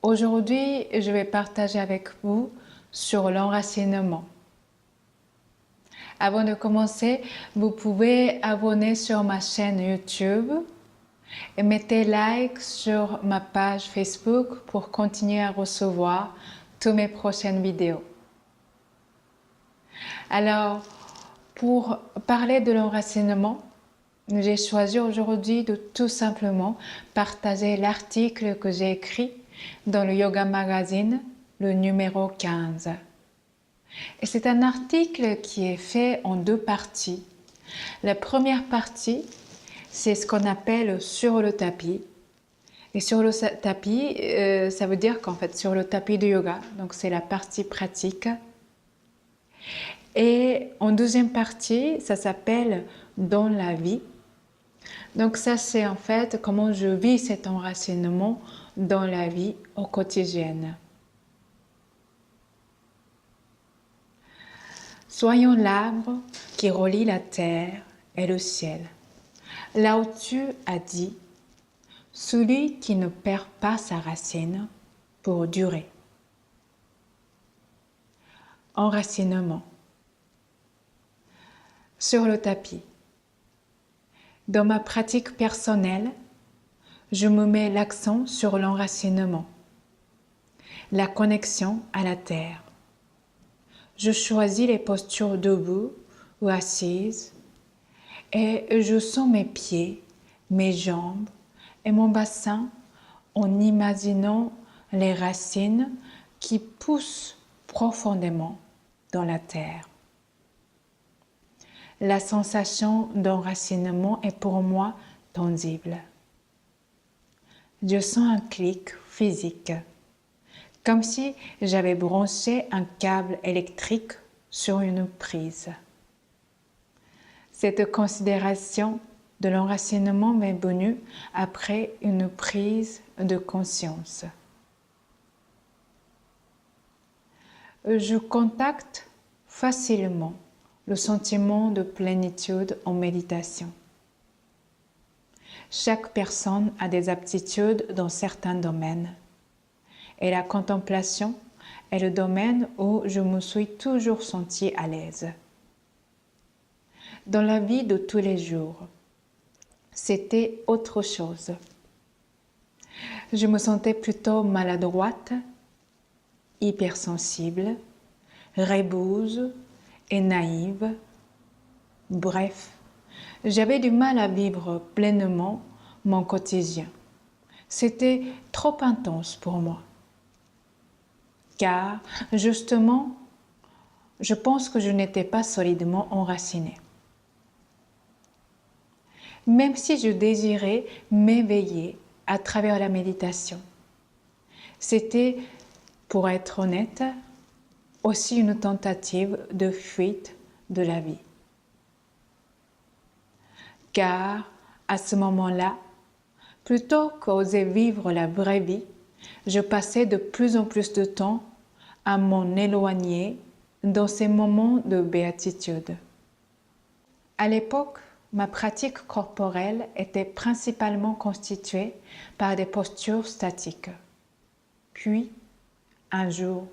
Aujourd'hui, je vais partager avec vous sur l'enracinement. Avant de commencer, vous pouvez abonner sur ma chaîne YouTube et mettez like sur ma page Facebook pour continuer à recevoir toutes mes prochaines vidéos. Alors, pour parler de l'enracinement, j'ai choisi aujourd'hui de tout simplement partager l'article que j'ai écrit dans le Yoga Magazine, le numéro 15. Et c'est un article qui est fait en deux parties. La première partie, c'est ce qu'on appelle sur le tapis. Et sur le tapis, ça veut dire qu'en fait, sur le tapis de yoga, donc c'est la partie pratique. Et en deuxième partie, ça s'appelle dans la vie. Donc ça, c'est en fait comment je vis cet enracinement dans la vie au quotidien. Soyons l'arbre qui relie la terre et le ciel. Lao Tzu a dit « Celui qui ne perd pas sa racine pour durer ». Enracinement. Sur le tapis. Dans ma pratique personnelle, je me mets l'accent sur l'enracinement, la connexion à la terre. Je choisis les postures debout ou assises et je sens mes pieds, mes jambes et mon bassin en imaginant les racines qui poussent profondément dans la terre. La sensation d'enracinement est pour moi tangible. Je sens un clic physique, comme si j'avais branché un câble électrique sur une prise. Cette considération de l'enracinement m'est venue après une prise de conscience. Je contacte facilement le sentiment de plénitude en méditation. Chaque personne a des aptitudes dans certains domaines. Et la contemplation est le domaine où je me suis toujours sentie à l'aise. Dans la vie de tous les jours, c'était autre chose. Je me sentais plutôt maladroite, hypersensible, rêveuse et naïve. Bref, j'avais du mal à vivre pleinement mon quotidien. C'était trop intense pour moi. Car, justement, je pense que je n'étais pas solidement enracinée. Même si je désirais m'éveiller à travers la méditation, c'était, pour être honnête, aussi une tentative de fuite de la vie. Car, à ce moment-là, plutôt qu'oser vivre la vraie vie, je passais de plus en plus de temps à m'en éloigner dans ces moments de béatitude. À l'époque, ma pratique corporelle était principalement constituée par des postures statiques. Puis, un jour,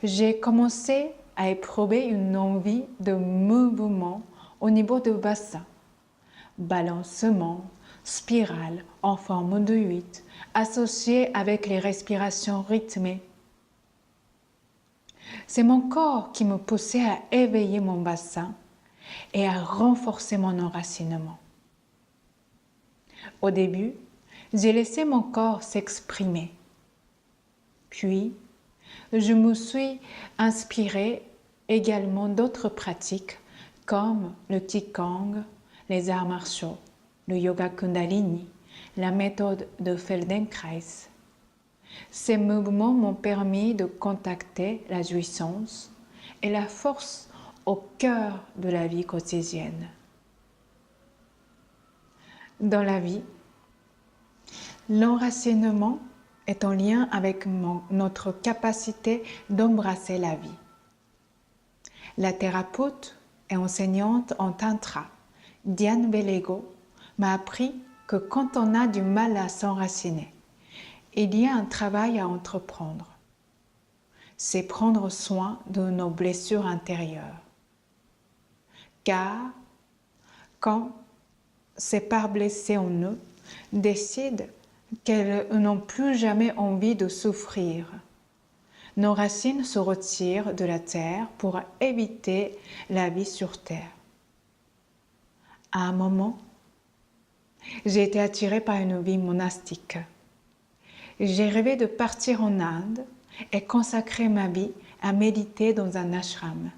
j'ai commencé à éprouver une envie de mouvement au niveau du bassin. Balancement, spirale en forme de 8, associée avec les respirations rythmées. C'est mon corps qui me poussait à éveiller mon bassin et à renforcer mon enracinement. Au début, j'ai laissé mon corps s'exprimer. Puis, je me suis inspirée également d'autres pratiques comme le Qigong, les arts martiaux, le yoga Kundalini, la méthode de Feldenkrais. Ces mouvements m'ont permis de contacter la jouissance et la force au cœur de la vie quotidienne. Dans la vie, l'enracinement est en lien avec notre capacité d'embrasser la vie. La thérapeute et enseignante en tantra, Diane Bellego, m'a appris que quand on a du mal à s'enraciner, il y a un travail à entreprendre. C'est prendre soin de nos blessures intérieures. Car quand ces parts blessées en nous décident qu'elles n'ont plus jamais envie de souffrir, nos racines se retirent de la terre pour éviter la vie sur terre. À un moment, j'ai été attirée par une vie monastique. J'ai rêvé de partir en Inde et consacrer ma vie à méditer dans un ashram.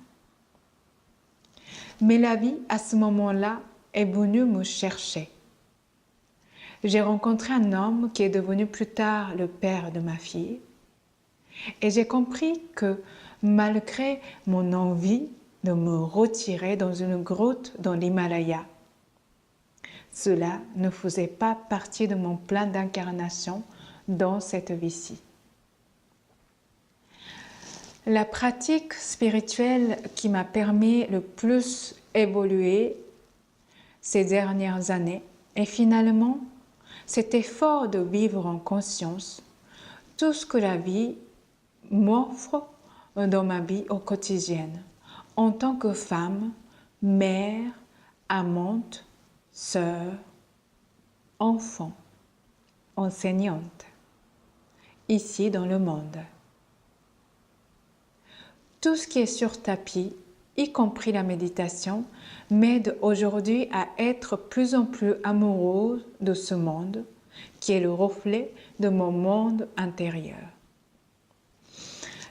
Mais la vie, à ce moment-là, est venue me chercher. J'ai rencontré un homme qui est devenu plus tard le père de ma fille et j'ai compris que malgré mon envie de me retirer dans une grotte dans l'Himalaya, cela ne faisait pas partie de mon plan d'incarnation dans cette vie-ci. La pratique spirituelle qui m'a permis le plus évoluer ces dernières années est finalement cet effort de vivre en conscience tout ce que la vie m'offre dans ma vie au quotidien, en tant que femme, mère, amante, sœur, enfant, enseignante, ici dans le monde. Tout ce qui est sur tapis, y compris la méditation, m'aide aujourd'hui à être plus en plus amoureuse de ce monde, qui est le reflet de mon monde intérieur.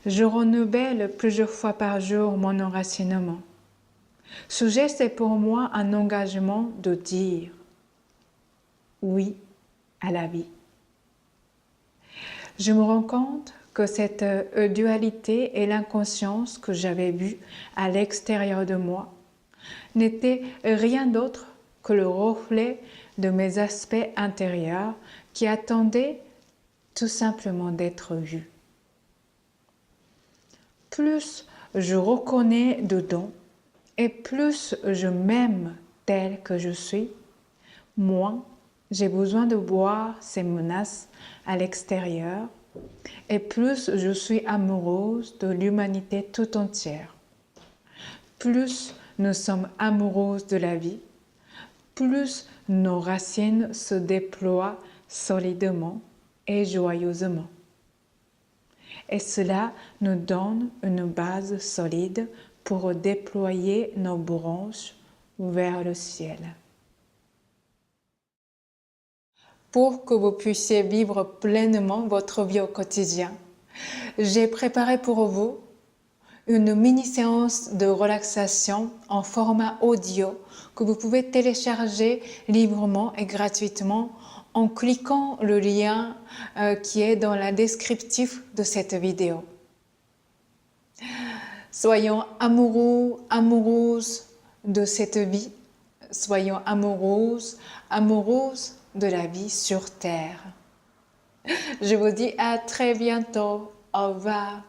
Je renouvelle plusieurs fois par jour mon enracinement. Ce geste est pour moi un engagement de dire oui à la vie. Je me rends compte que cette dualité et l'inconscience que j'avais vue à l'extérieur de moi n'était rien d'autre que le reflet de mes aspects intérieurs qui attendaient tout simplement d'être vus. Plus je reconnais dedans et plus je m'aime tel que je suis, moins j'ai besoin de voir ces menaces à l'extérieur et plus je suis amoureuse de l'humanité tout entière. Plus nous sommes amoureuses de la vie, plus nos racines se déploient solidement et joyeusement. Et cela nous donne une base solide pour déployer nos branches vers le ciel. Pour que vous puissiez vivre pleinement votre vie au quotidien, j'ai préparé pour vous une mini-séance de relaxation en format audio que vous pouvez télécharger librement et gratuitement en cliquant le lien qui est dans la descriptif de cette vidéo. Soyons amoureux, amoureuses de cette vie. Soyons amoureuses, amoureuses de la vie sur Terre. Je vous dis à très bientôt. Au revoir.